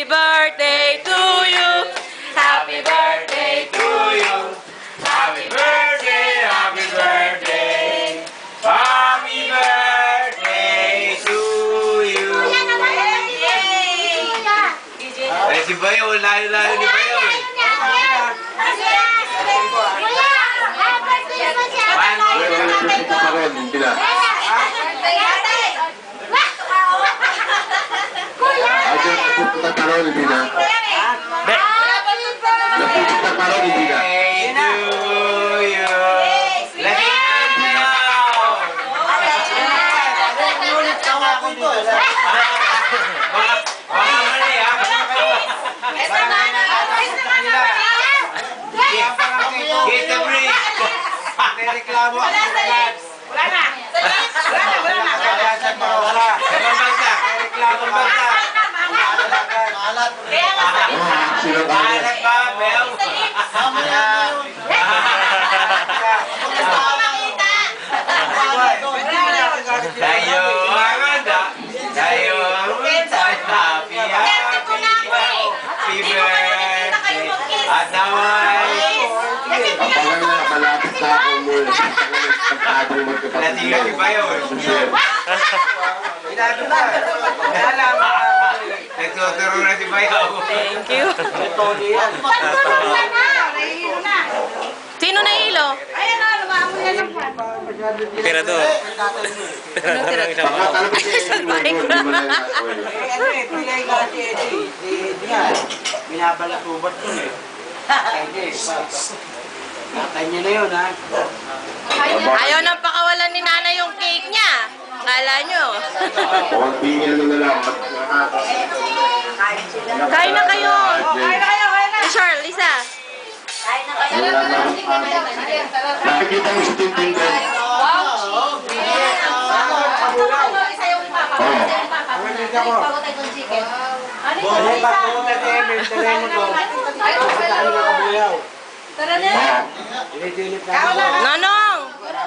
birthday to you. Happy birthday to you. Happy birthday, happy birthday. Happy birthday to you. Eh, si Bayo, layo-layo ni Bayo eh. Get the break! Reklamo ako sa lads. Wala na. Wala. Ibang bansa. Reklamo bansa. Maalat ba, Bel? Tayo ang anda. Tayo ang happy birthday. At naman. Natingan si Bayo eh. Nagtuturo na si Bayo. Thank you. Sino nahilo? Ayan na, lumamon yan ng pan. Tira to. Tira to lang isang mo. Sa bike na. Pilay ka si Eddie. Si Eddie nga. Binabalatubat ko eh. Kanya na yun ha. Ayaw nang pakawalan ni Nana yung cake niya. Kala nyo. Kain na kayo. Kain na kayo, kain na. Charles, Lisa. Nakikita mo si Tintin ka? Tara na. Dilip na Kaon ako. na. Nonong!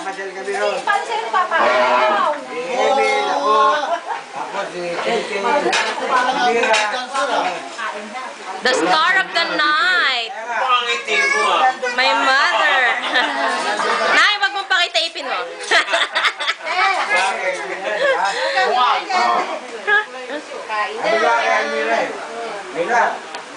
Masal kami ron. Paano sila ni Papa? Emil, ako. Ako si Tintin. Mira. The star of the night. Pangiti mo ah. My mother. Nay, wag mong pakita ipin mo. Ano ba kaya Mira eh? Mira.